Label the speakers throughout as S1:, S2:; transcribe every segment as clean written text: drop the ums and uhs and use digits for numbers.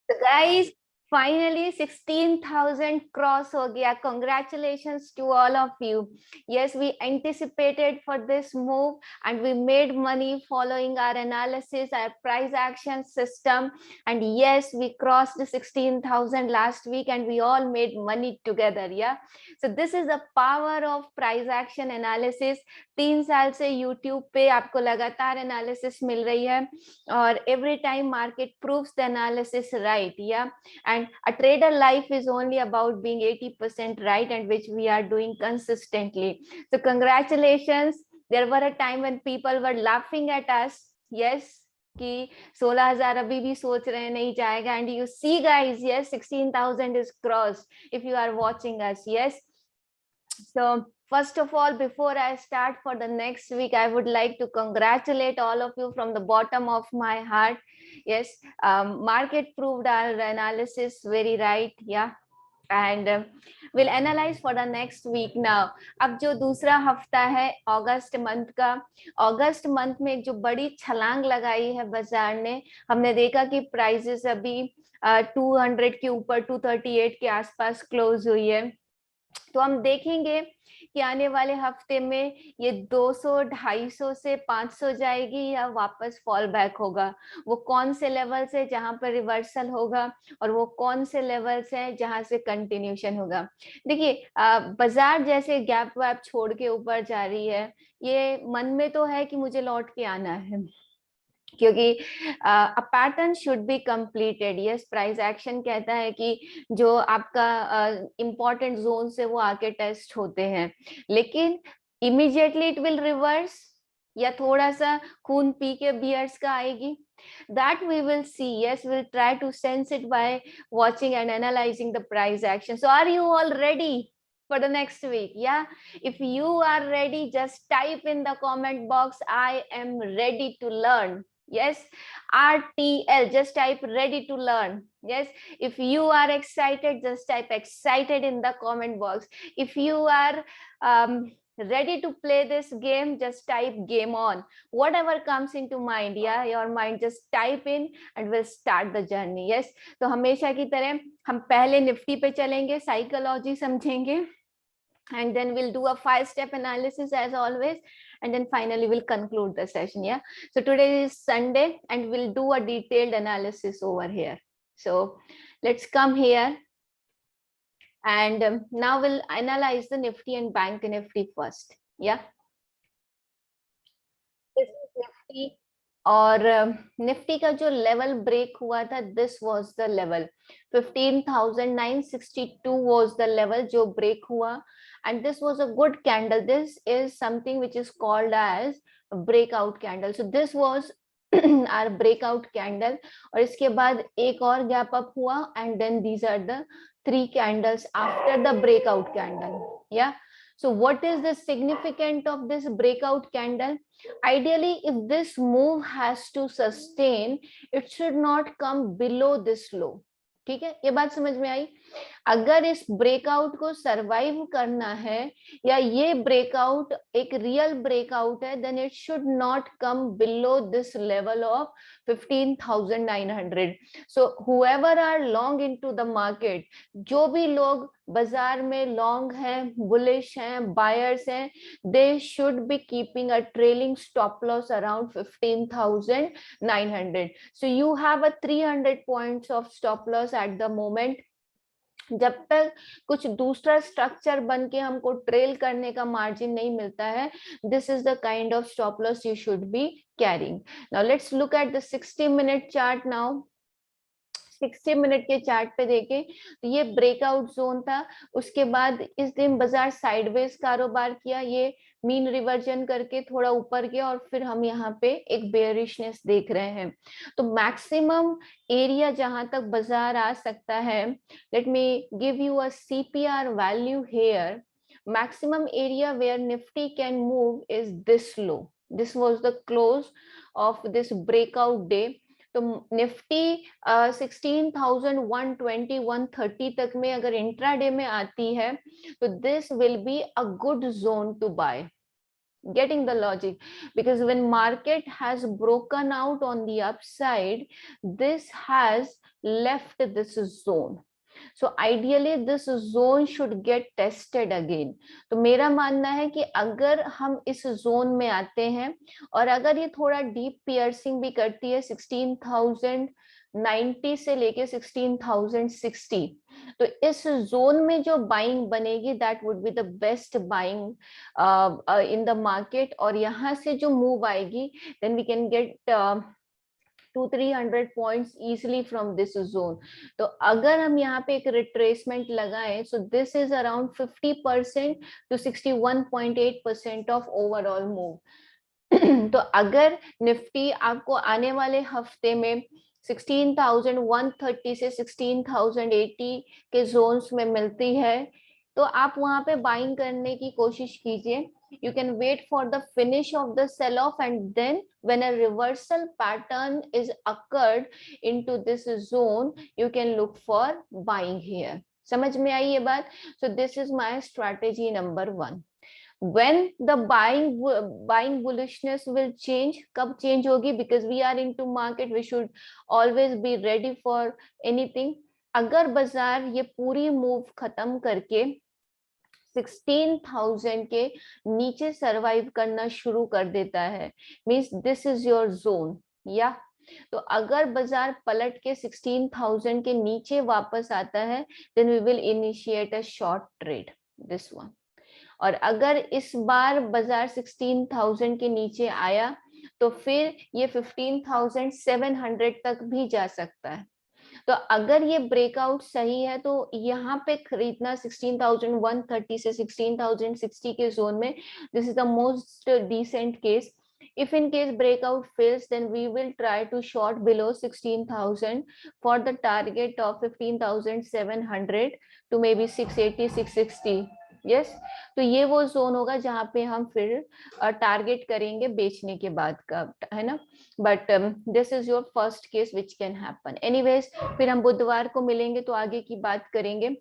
S1: So guys, finally 16,000 cross ho gaya. Congratulations to all of you. Yes, we anticipated for this move and we made money following our analysis, our price action system. And yes, we crossed the 16,000 last week and we all made money together. Yeah. So this is the power of price action analysis. 3 साल से YouTube पे आपको लगातार analysis मिल रही है और every time market proves the analysis right. Yeah, and a trader life is only about being 80% right, and which we are doing consistently. So congratulations. There were a time when people were laughing at us. Yes, कि 16,000 अभी भी सोच रहे हैं नहीं जाएगा, and you see guys, yes, 16,000 is crossed if you are watching us. Yes, so first of all, before I start for the next week, I would like to congratulate all of you from the bottom of my heart. Yes, market proved our analysis very right. Yeah, and we'll analyze for the next week now. अब जो दूसरा हफ्ता है अगस्त month का, अगस्त month में एक जो बड़ी छलांग लगाई है बाजार ने, हमने देखा कि प्राइसेस अभी 200 के ऊपर 238 के आसपास क्लोज हुई है. तो हम देखेंगे कि आने वाले हफ्ते में ये 200, 250 से 500 जाएगी या वापस फॉल बैक होगा. वो कौन से लेवल से जहां पर रिवर्सल होगा और वो कौन से लेवल से जहां से कंटिन्यूशन होगा. देखिए, बाजार जैसे गैप वैप छोड़ के ऊपर जा रही है, ये मन में तो है कि मुझे लौट के आना है, क्योंकि a pattern should be completed. Yes, price action कहता है कि जो आपका इम्पोर्टेंट जोन से वो आके टेस्ट होते हैं, लेकिन इमीडिएटली इट विल रिवर्स या थोड़ा सा खून पी के बियर्स का आएगी. That we will see. Yes, we'll try to sense it by watching and analyzing the price action. So are you all ready for the next week? Yeah, if you are ready, just type in the comment box, I am ready to learn. Yes, RTL, just type ready to learn. Yes, if you are excited, just type excited in the comment box. If you are ready to play this game, just type game on. Whatever comes into mind, yeah, your mind, just type in and we'll start the journey. Yes, तो हमेशा की तरह हम पहले Nifty पे चलेंगे, psychology समझेंगे, and then we'll do a 5-step analysis as always, and then finally we'll conclude the session. Yeah, so today is Sunday and we'll do a detailed analysis over here. So let's come here and now we'll analyze the Nifty and Bank Nifty first. Yeah, this is Nifty और Nifty का जो level break हुआ था, this was the level 15,962 was the level जो break हुआ, and this was a good candle. This is something which is called as breakout candle. So this was our breakout candle, और इसके बाद एक और gap up हुआ, and then these are the 3 candles after the breakout candle. Yeah, so what is the significance of this breakout candle? Ideally, if this move has to sustain, it should not come below this low. ठीक है, ये बात समझ में आई? अगर इस breakout को survive करना है या ये ब्रेकआउट एक रियल ब्रेकआउट है, then it should not come below this level of 15,900. So whoever are long into the market, जो भी लोग बाजार में लॉन्ग हैं, बुलिश हैं, बायर्स हैं, they should be keeping a trailing stop loss around 15,900. So you have a 300 points of stop loss at the moment. जब तक कुछ दूसरा स्ट्रक्चर बन के हमको ट्रेल करने का मार्जिन नहीं मिलता है, this is the kind of stop loss you should be carrying. Now let's look at the 60-minute chart. Now 60 minute के चार्ट पे देखें तो ये ब्रेकआउट जोन था. उसके बाद इस दिन बाजार साइडवेज कारोबार किया, ये मीन रिवर्जन करके थोड़ा ऊपर गया, और फिर हम यहाँ पे एक बेयरिशनेस देख रहे हैं. तो मैक्सिमम एरिया जहां तक बाजार आ सकता है, let me give you a CPR value here. maximum area where Nifty can move is this low. This was the close of this breakout day. तो निफ्टी 16,120 130 तक में अगर इंट्राडे में आती है, तो this will be a good zone to buy. Getting the logic? Because when market has broken out on the upside, this has left this zone. So ideally this zone should get tested again. तो मेरा मानना है कि अगर हम इस zone में आते हैं और अगर ये थोड़ा डीप पियर्सिंग भी करती है 16,090 से लेके 16,060, तो इस जोन में जो बाइंग बनेगी that would be the best buying in the market, और यहाँ से जो मूव आएगी then we can get 200-300 points easily from this zone. तो अगर हम यहाँ पे एक रिट्रेसमेंट लगाएं, so this is around 50% to 61.8% of overall move. तो अगर निफ्टी आपको आने वाले हफ्ते में 16,130 से 16,080 के जोन्स में मिलती है, तो आप वहां पे बाइंग करने की कोशिश कीजिए. You can wait for the finish of the sell off, and then when a reversal pattern is occurred into this zone, you can look for buying here. समझ में आई ये बात? So this is my strategy number 1. When the buying bullishness will change, कब change होगी? Because we are into market, we should always be ready for anything. अगर बाजार ये पूरी मूव खत्म करके 16,000 के नीचे सरवाइव करना शुरू कर देता है, means this is your zone. या तो अगर बाजार पलट के 16,000 के नीचे वापस आता है, then we will initiate a short trade, this one. और अगर इस बार बाजार 16,000 के नीचे आया तो फिर ये 15,700 तक भी जा सकता है. तो अगर ये ब्रेकआउट सही है तो यहाँ पे खरीदना 16,130 से 16,060 के जोन में, this is the most decent case. If in case breakout fails, then we will try to short below 16,000 for the target of 15,700 to maybe 680, 660. Yes, तो ये वो जोन होगा जहां पे हम फिर टारगेट करेंगे बेचने के बाद का, है ना. But this is your first case which can happen. Anyways, फिर हम बुधवार को मिलेंगे तो आगे की बात करेंगे.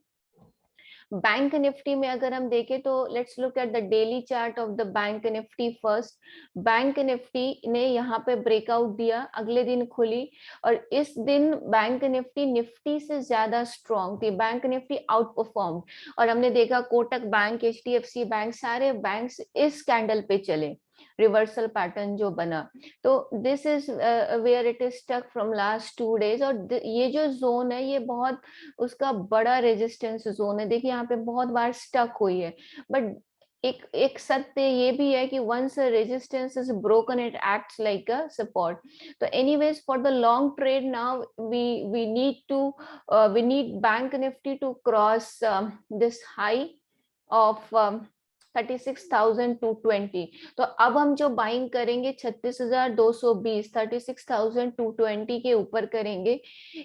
S1: बैंक निफ्टी में अगर हम देखें तो let's look at the daily chart of the bank Nifty first. Bank Nifty ने यहाँ पे ब्रेकआउट दिया, अगले दिन खुली, और इस दिन बैंक निफ्टी से ज्यादा स्ट्रॉन्ग थी. बैंक निफ्टी आउट परफॉर्म, और हमने देखा कोटक बैंक, HDFC बैंक, सारे बैंक्स इस कैंडल पे चले, रिवर्सल पैटर्न जो बना. तो this is where it is stuck from last 2 days. और ये जो जोन है ये बहुत उसका बड़ा रेजिस्टेंस जोन है. देखिए यहाँ पे बहुत बार स्टक हुई है, बट एक सत्य ये भी है कि once a resistance is broken, it acts like a support. So anyways, for the long trade now, we need Bank Nifty to cross this high of 36,220. तो अब हम जो बाइंग करेंगे 36,220, 36,220 के ऊपर करेंगे.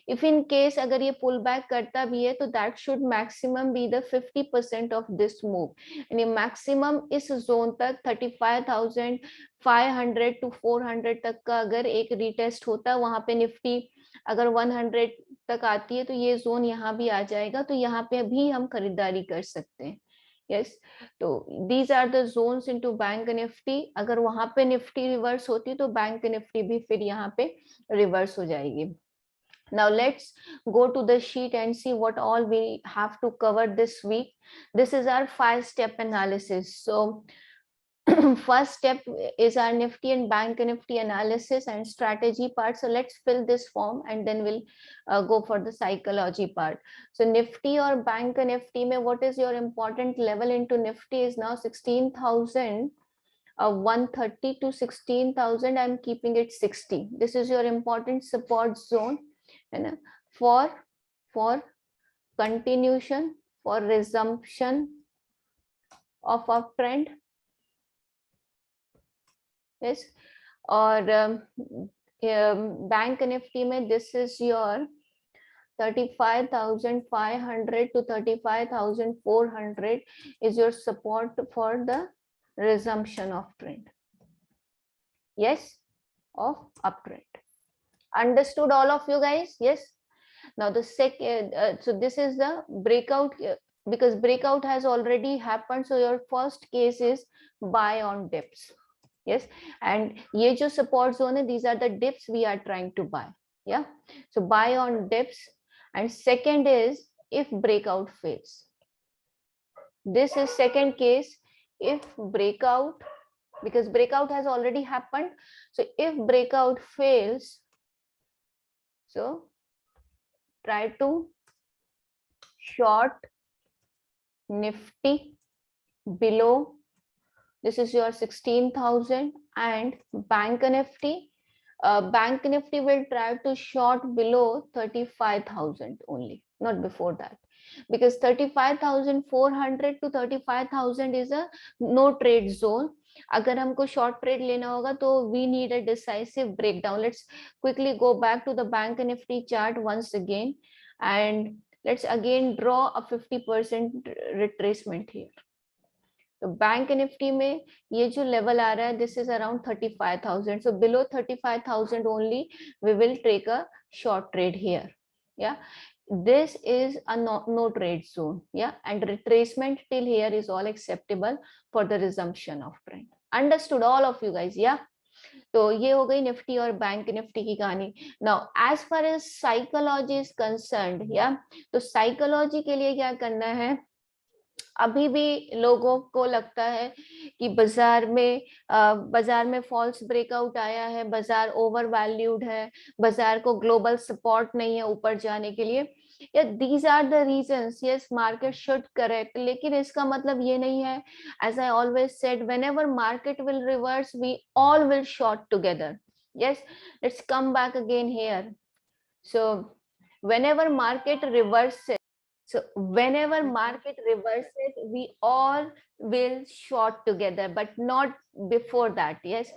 S1: इफ इन केस अगर ये पुल बैक करता भी है तो that should maximum be the 50% of this move. यानी मैक्सिमम इस जोन तक 35,500 to 400 तक का अगर एक रिटेस्ट होता है, वहां पे निफ्टी अगर 100 तक आती है तो ये जोन यहाँ भी आ जाएगा, तो यहाँ पे भी हम खरीदारी कर सकते हैं. यस, तो these are the zones into Bank Nifty. अगर वहां पे निफ्टी रिवर्स होती तो बैंक निफ्टी भी फिर यहाँ पे रिवर्स हो जाएगी. Now let's go to the sheet and see what all we have to cover this week. This is our 5-step analysis. So first step is our Nifty and Bank Nifty analysis and strategy part. So let's fill this form and then we'll go for the psychology part. So Nifty or Bank Nifty mein what is your important level into Nifty is now 16,130 to 16,000. I'm keeping it 60. This is your important support zone, and for continuation, for resumption of uptrend. Yes, और bank Nifty में this is your 35,500 to 35,400 is your support for the resumption of trend. Yes, of uptrend. Understood all of you guys? Yes. Now the second, so this is the breakout because breakout has already happened. So your first case is buy on dips. Yes, and ye jo support zone hai, these are the dips we are trying to buy. Yeah, so buy on dips. And second is if breakout fails. This is second case. If breakout, because breakout has already happened, so if breakout fails, so try to short Nifty below, this is your 16,000, and Bank Nifty. Bank Nifty will try to short below 35,000 only, not before that, because 35,400 to 35,000 is a no trade zone. अगर हमको short trade लेना होगा तो we need a decisive breakdown. Let's quickly go back to the Bank Nifty chart once again, and let's again draw a 50% retracement here. तो Bank Nifty में ये जो level आ रहा है, this is around 35,000. So below 35,000 only we will take a short trade here. या this is a no trade zone. Yeah, and retracement till here is all acceptable for the resumption of trend. Understood all of you guys? Yeah, तो ये हो गई Nifty और bank Nifty की कहानी. Now as far as psychology is concerned, या तो psychology के लिए क्या करना है, अभी भी लोगों को लगता है कि बाजार में फॉल्स ब्रेकआउट आया है, बाजार ओवर वैल्यूड है, बाजार को ग्लोबल सपोर्ट नहीं है ऊपर जाने के लिए. या these are the reasons. Yes, market should correct, लेकिन इसका मतलब ये नहीं है, as I always said, whenever market will reverse we all will short together. Yes, let's come back again here. So whenever market reverses, so whenever market reverses, we all will short together, but not before that. Yes,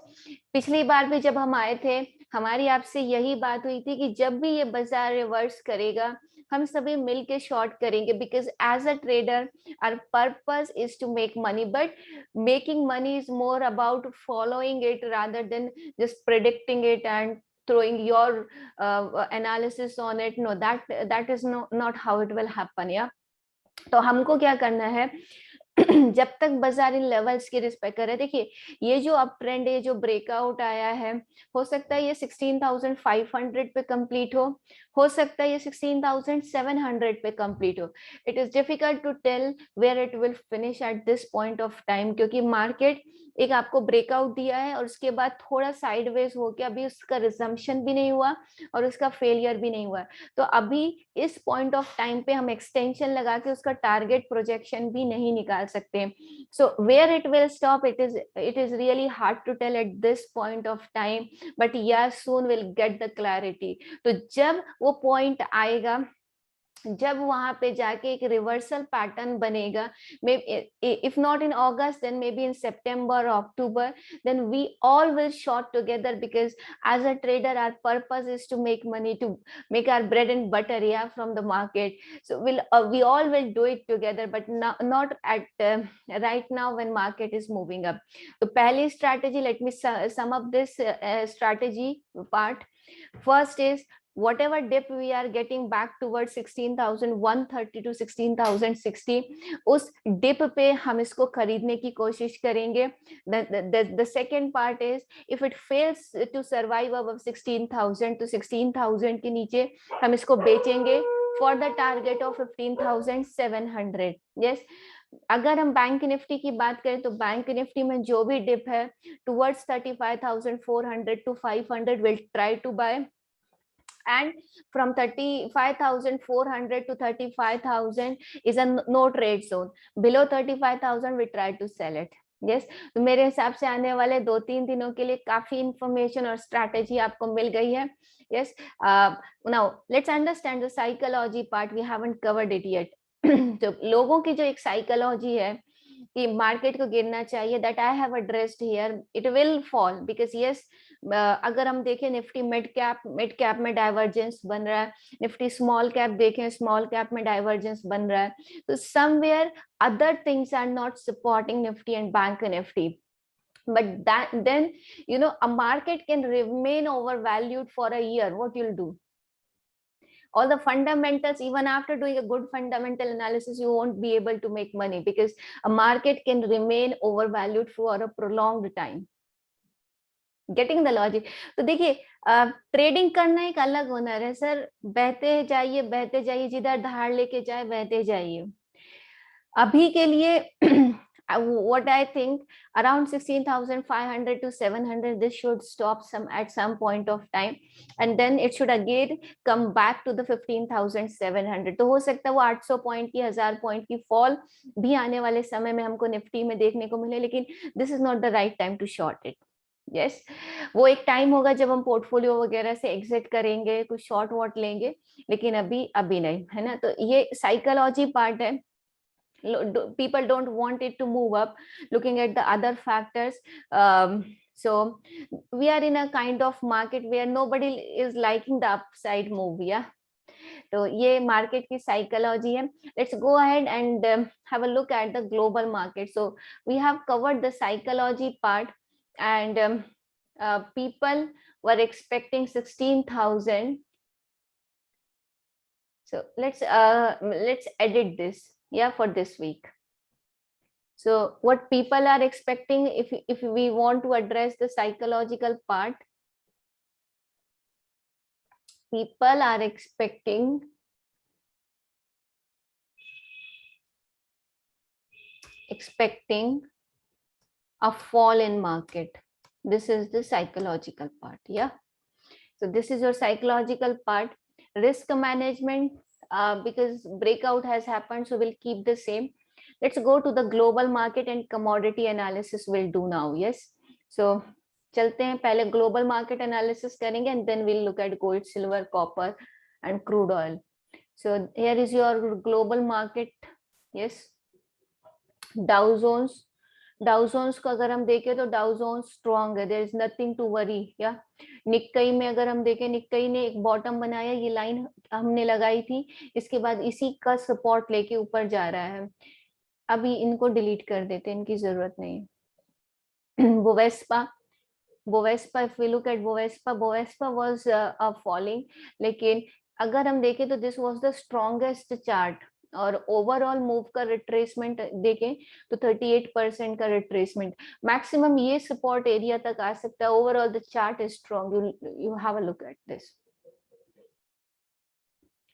S1: पिछली बार भी जब हम आए थे, हमारी आपसे यही बात हुई थी कि जब भी ये बाजार रिवर्स करेगा हम सभी मिलके शॉर्ट करेंगे, because as a trader our purpose is to make money, but making money is more about following it rather than just predicting it and throwing your analysis on it. No, that is not how it will happen. Yeah, तो हमको क्या करना है, जब तक बाजार इन levels की respect करे. देखिए ये जो अप ट्रेंड, ये जो ब्रेकआउट आया है, हो सकता है ये 16,500 पे कंप्लीट हो सकता है ये 16,700 पे कंप्लीट हो. It is difficult to tell where it will finish at this point of time, क्योंकि मार्केट एक आपको ब्रेकआउट दिया है और उसके बाद थोड़ा साइडवेज हो गया, अभी उसका रिजम्पशन भी नहीं हुआ और उसका फेलियर भी नहीं हुआ. तो अभी इस पॉइंट ऑफ टाइम पे हम एक्सटेंशन लगा के उसका टारगेट प्रोजेक्शन भी नहीं निकाल सकते. So where it will stop, it is really hard to tell at this point of time, but yeah soon will get the clarity. तो जब वो पॉइंट आएगा, जब वहां पे जाके एक रिवर्सल पैटर्न बनेगा, if not in August, then maybe in September or October, then we all will short together, because as a trader our purpose is to make money, to make our bread and butter, yeah, from the market. So we all will do it together, but not at right now when market is moving up. So pehli strategy, let me sum up this strategy part. First is, whatever dip we are getting back towards 16,130 to 16,060, उस dip पे हम इसको खरीदने की कोशिश करेंगे. The second part is, if it fails to survive above 16,000 to 16,000 के नीचे हम इसको बेचेंगे for the target of 15,700. Yes, अगर हम बैंक निफ्टी की बात करें तो बैंक निफ्टी में जो भी डिप है towards 35,400 to 500 will try to buy, and from 35,400 to 35,000 is a no trade zone. Below 35,000 we try to sell it. Yes, तो मेरे हिसाब से आने वाले 2-3 दिनों के लिए काफी इंफॉर्मेशन और स्ट्रैटेजी आपको मिल गई है. Yes, now let's understand the psychology part. We haven't covered it yet. तो लोगों की जो एक साइकोलॉजी है कि मार्केट को गिरना चाहिए, that I have addressed here. It will fall because yes, अगर हम देखें निफ्टी मिड कैप में डाइवर्जेंस बन रहा है, निफ्टी स्मॉल कैप देखें, स्मॉल कैप में डाइवर्जेंस बन रहा है. तो somewhere other things are not supporting Nifty and Bank Nifty. But then a market can remain overvalued for a year. What you'll do? all the fundamentals, even after doing a good fundamental analysis, you won't be able to make money because a market can remain overvalued for a prolonged time. Getting the logic. तो देखिए trading करना एक अलग हुनर है sir. बहते जाइए जिधर धार लेके जाए बहते जाइए. अभी के लिए what I think around 16,500 to 700 this should stop at some point of time and then it should again come back to the 15,700. तो हो सकता है वो 800 पॉइंट की 1000 पॉइंट की फॉल भी आने वाले समय में हमको निफ्टी में देखने को मिले, लेकिन this is not the right time to short it. Yes, वो एक टाइम होगा जब हम पोर्टफोलियो वगैरह से एग्जिट करेंगे, कुछ शॉर्ट वॉट लेंगे, लेकिन अभी नहीं, है ना. तो ये साइकोलॉजी पार्ट है. People don't want it to move up, looking at the other factors. So we are in a kind of market where nobody is liking the upside move. Yeah, तो ये मार्केट की psychology है. Let's go ahead and have a look at the global market. So we have covered the psychology part and people were expecting 16,000. So let's edit this, yeah, for this week. So what people are expecting, if we want to address the psychological part, people are expecting a fall in market. This is the psychological part. Yeah, so this is your psychological part. Risk management, because breakout has happened, so we'll keep the same. Let's go to the global market and commodity analysis we'll do now. Yes, so चलते हैं, पहले global market analysis करेंगे and then we'll look at gold, silver, copper and crude oil. So here is your global market. Yes, Dow Jones को अगर हम देखें तो Dow Jones strong है, there is nothing to worry. या Nikkei में अगर हम देखें, निक्कई ने एक बॉटम बनाया, ये लाइन हमने लगाई थी, इसके बाद इसी का सपोर्ट लेके ऊपर जा रहा है. अभी इनको डिलीट कर देते हैं, इनकी जरूरत नहीं है. Bovespa if we look at Bovespa was falling, लेकिन अगर हम देखें तो this was the strongest chart और ओवरऑल मूव का रिट्रेसमेंट देखें तो 38% का रिट्रेसमेंट, मैक्सिमम ये सपोर्ट एरिया तक आ सकता है. Overall the chart is strong. You have a look at this.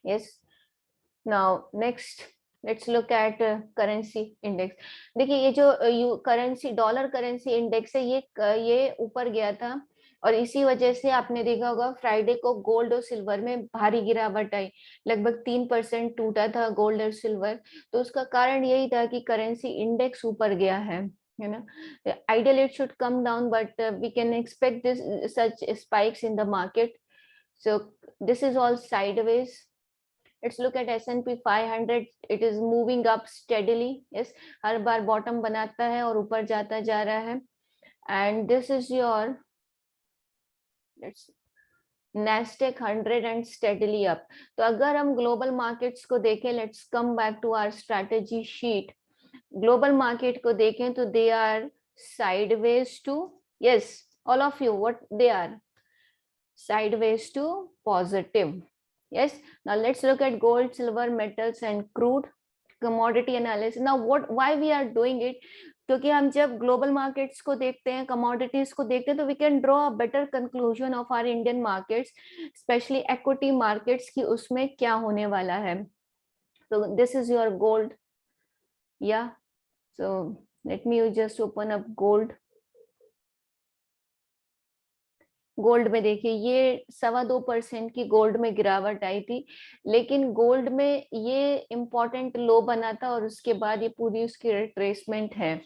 S1: Yes, now next let's look at currency index. देखिए ये जो करेंसी डॉलर करेंसी इंडेक्स है, ये ऊपर गया था और इसी वजह से आपने देखा होगा फ्राइडे को गोल्ड और सिल्वर में भारी गिरावट आई, लगभग 3% टूटा था गोल्ड और सिल्वर. तो उसका कारण यही था कि करेंसी इंडेक्स ऊपर गया है ना. Ideally it should come down but we can expect this such spikes in the market. So this is all sideways. Let's look at S&P 500. It is moving up steadily. Yes, her bar bottom बनाता है और ऊपर जाता जा रहा है. And this is your Nasdaq 100 and steadily up. तो अगर हम ग्लोबल मार्केट्स को देखें, let's come back to our strategy sheet. Global market को देखें तो they are sideways to, yes, all of you, what they are? Sideways to positive. Yes, now let's look at gold, silver, metals and crude commodity analysis. Now why we are doing it? क्योंकि हम जब global markets को देखते हैं, commodities को देखते हैं, तो we can draw a better conclusion of our Indian markets, especially equity markets की उसमें क्या होने वाला है. तो this is your gold. Yeah so let me just open up gold. Gold में देखिए ये 2.25% की गोल्ड में गिरावट आई थी, लेकिन गोल्ड में ये इम्पोर्टेंट लो बना था और उसके बाद ये पूरी उसकी रिट्रेसमेंट है.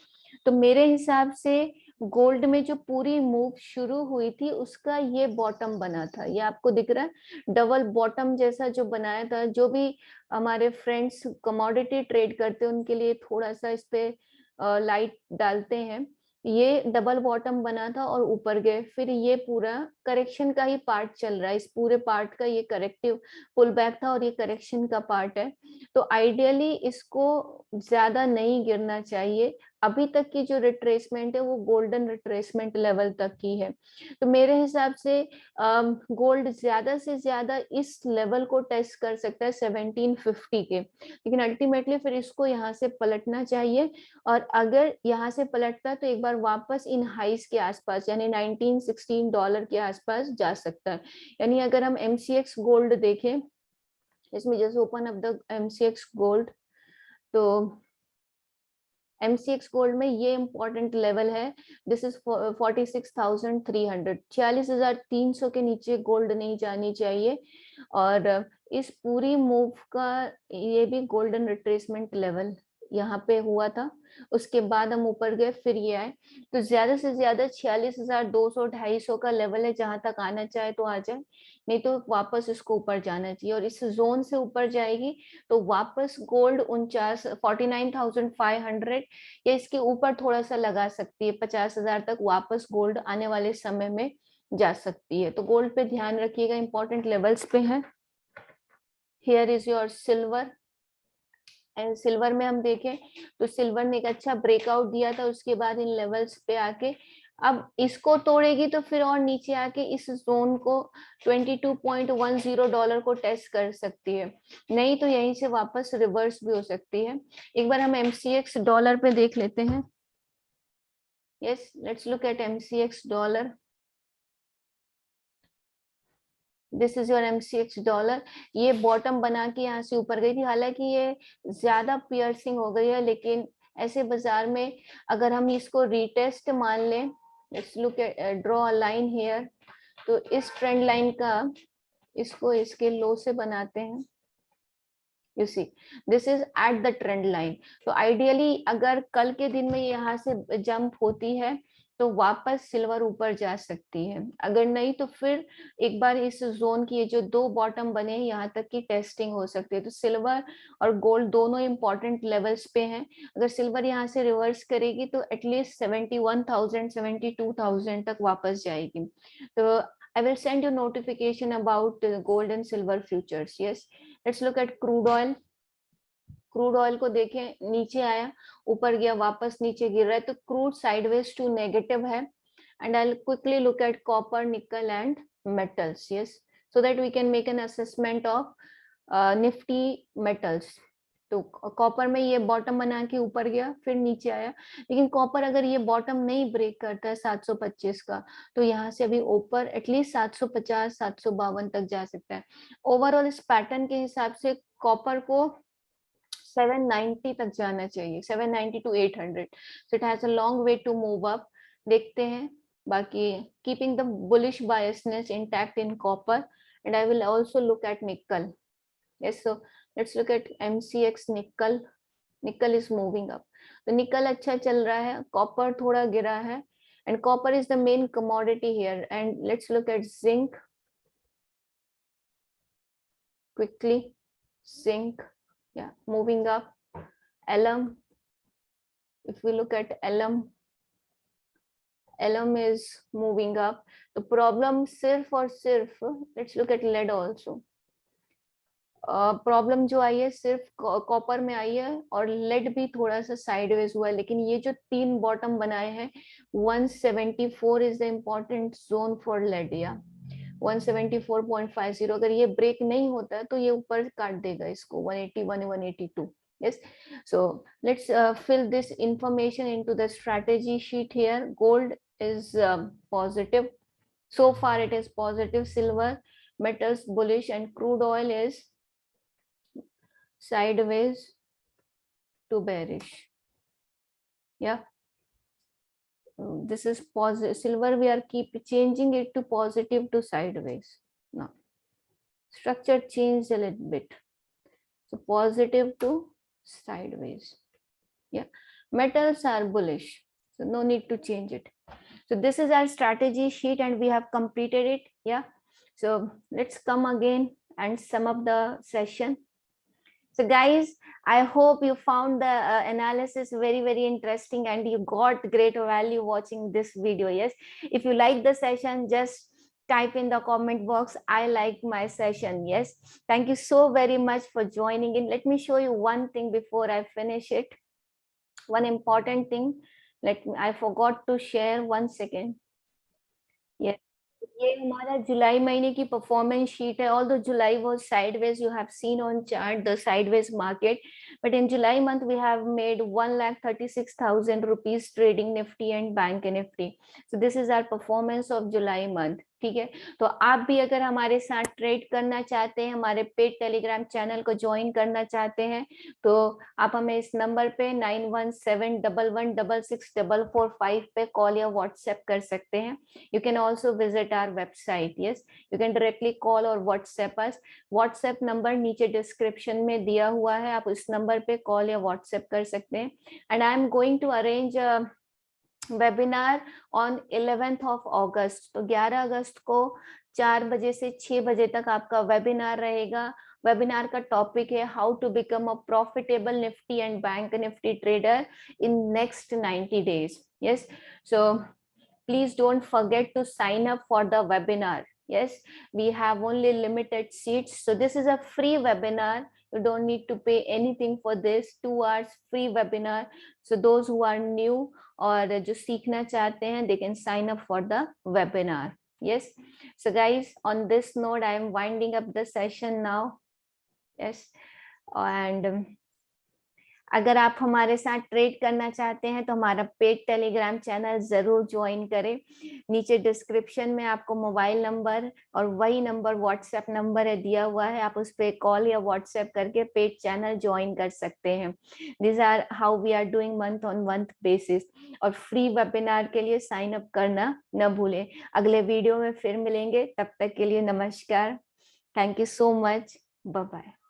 S1: तो मेरे हिसाब से गोल्ड में जो पूरी मूव शुरू हुई थी उसका ये बॉटम बना था, ये आपको दिख रहा है डबल बॉटम जैसा जो बनाया था. जो भी हमारे फ्रेंड्स कमोडिटी ट्रेड करते हैं उनके लिए थोड़ा सा इस पे लाइट डालते हैं. ये डबल बॉटम बना था और ऊपर गए, फिर ये पूरा करेक्शन का ही पार्ट चल रहा है. इस पूरे पार्ट का ये करेक्टिव पुल बैक था और ये करेक्शन का पार्ट है. तो आइडियली इसको ज्यादा नहीं गिरना चाहिए, अभी तक की जो रिट्रेसमेंट है वो गोल्डन रिट्रेसमेंट लेवल तक की है। तो मेरे हिसाब से गोल्ड ज्यादा से ज्यादा इस लेवल को टेस्ट कर सकता है 1750 के, लेकिन अल्टीमेटली फिर इसको यहाँ से पलटना चाहिए, और अगर यहाँ से पलटता है तो एक बार वापस इन हाइस के आसपास यानी $19-16 के आसपास जा सकता है। यानी अगर हम MCX गोल्ड देखें, इसमें जैसे open up the MCX gold, तो MCX गोल्ड में ये इंपॉर्टेंट लेवल है, दिस इज 46,300, 46,300 के नीचे गोल्ड नहीं जानी चाहिए। और इस पूरी मूव का ये भी गोल्डन रिट्रेसमेंट लेवल यहाँ पे हुआ था, उसके बाद हम ऊपर गए फिर ये आए। तो ज्यादा से ज्यादा 46,200 250 का लेवल है, जहां तक आना चाहे तो आ जाए, नहीं तो वापस इसको ऊपर जाना चाहिए। और इस जोन से ऊपर जाएगी तो वापस गोल्ड 49,500 या इसके ऊपर थोड़ा सा लगा सकती है, 50,000 तक वापस गोल्ड आने वाले समय में जा सकती है। तो गोल्ड पे ध्यान रखिएगा, इंपॉर्टेंट लेवल्स पे है। Here is your silver, and silver में हम देखें तो सिल्वर ने एक अच्छा ब्रेकआउट दिया था, उसके बाद इन लेवल्स पे आके अब इसको तोड़ेगी तो फिर और नीचे आके इस जोन को $22.10 को टेस्ट कर सकती है, नहीं तो यहीं से वापस रिवर्स भी हो सकती है। एक बार हम MCX डॉलर पे देख लेते हैं। Yes, let's look eight MCX dollar. This is your MCX dollar. ये बॉटम बना के यहाँ से ऊपर गई थी, हालांकि ये ज्यादा पियर्सिंग हो गई है, लेकिन ऐसे बाजार में अगर हम इसको रीटेस्ट मान लें, let's look eight draw a line here, तो इस ट्रेंड लाइन का इसको इसके लो से बनाते हैं, you see this is at the trend line. तो आइडियली अगर कल के दिन में यहाँ से जंप होती है तो वापस सिल्वर ऊपर जा सकती है, अगर नहीं तो फिर एक बार इस जोन की ये जो दो बॉटम बने हैं यहाँ तक की टेस्टिंग हो सकती है। तो सिल्वर और गोल्ड दोनों इंपॉर्टेंट लेवल्स पे हैं, अगर सिल्वर यहाँ से रिवर्स करेगी तो एटलीस्ट 71,000 72,000 तक वापस जाएगी। तो I will send you notification about gold and silver futures. Yes, let's look at crude oil. Crude oil को देखें, नीचे आया, ऊपर गया, वापस नीचे गिर रहा है, तो क्रूड साइडवेज टू नेगेटिव है। And I quickly look at copper, nickel and metals, yes, so that we can make an assessment of Nifty metals. तो कॉपर में ये बॉटम बना के ऊपर गया फिर नीचे आया, लेकिन कॉपर अगर ये बॉटम नहीं ब्रेक करता है 725 का, तो यहाँ से अभी ऊपर एटलीस्ट 750 752 तक जा सकता है। ओवरऑल इस पैटर्न के हिसाब से कॉपर को 790 तक जाना चाहिए, 790 to 800, so it has a long way to move up। देखते हैं बाकी, keeping the bullish biasness intact in copper, and I will also look at nickel। yes, so let's look at MCX nickel। nickel is moving up, तो nickel अच्छा चल रहा है, copper थोड़ा गिरा है, and copper is the main commodity here। and let's look at zinc quickly। zinc, yeah, moving up। alum, if we look at alum is moving up। तो problem सिर्फ और सिर्फ, let's look at lead also, problem जो आई है सिर्फ copper में आई है, और लेड भी थोड़ा सा साइडवेज हुआ है, लेकिन ये जो तीन बॉटम बनाए हैं 174 is the important zone for lead, या 174.50, अगर ये ब्रेक नहीं होता है तो ये ऊपर काट देगा इसको 181 182। yes, so let's fill this information into the strategy sheet here। gold is positive, so far it is positive, silver metals bullish, and crude oil is sideways to bearish। yeah, this is positive, silver we are keep changing it to positive to sideways now, structure changed a little bit, so positive to sideways। yeah, metals are bullish, so no need to change it। so this is our strategy sheet and we have completed it। yeah, so let's come again and sum up the session। so guys, I hope you found the analysis very interesting and you got great value watching this video। yes, if you like the session, just type in the comment box, I like my session। yes, thank you so very much for joining in। let me show you one thing before I finish it। one important thing, I forgot to share, 1 second. Yes, ये हमारा जुलाई महीने की performance sheet है. Although July was sideways, you have seen on chart the sideways market, but in July month we have made 1,36,000 rupees trading Nifty and Bank Nifty. So this is our performance of July month. ठीक है, तो आप भी अगर हमारे साथ trade करना चाहते हैं, हमारे पेड टेलीग्राम चैनल को ज्वाइन करना चाहते हैं, तो आप हमें इस नंबर पे 9171116644 पे कॉल या व्हाट्सएप कर सकते हैं. You can also visit our website. Yes, you can directly call or WhatsApp us. WhatsApp number नीचे डिस्क्रिप्शन में दिया हुआ है, आप उस नंबर पे कॉल या WhatsApp कर सकते हैं. And I am going to arrange webinar on 11th of August. तो 11 अगस्त को 4 बजे से 6 बजे तक आपका वेबिनार रहेगा. वेबिनार का टॉपिक है how to become a profitable Nifty and Bank Nifty trader in next 90 days. Yes, so please don't forget to sign up for the webinar. Yes, we have only limited seats, so this is a free webinar. You don't need to pay anything for this. 2 hours free webinar. So those who are new or जो सीखना चाहते हैं, they can sign up for the webinar. Yes, so guys, on this note I am winding up the session now. Yes, and अगर आप हमारे साथ trade करना चाहते हैं तो हमारा पेड टेलीग्राम चैनल जरूर ज्वाइन करें. नीचे डिस्क्रिप्शन में आपको मोबाइल नंबर और वही नंबर व्हाट्सएप नंबर है दिया हुआ है, आप उस पर कॉल या व्हाट्सएप करके पेड चैनल ज्वाइन कर सकते हैं. This are how we are doing month on month basis. और फ्री वेबिनार के लिए साइन अप करना न भूलें. अगले वीडियो में फिर मिलेंगे, तब तक के लिए नमस्कार. Thank you so much. Bye bye.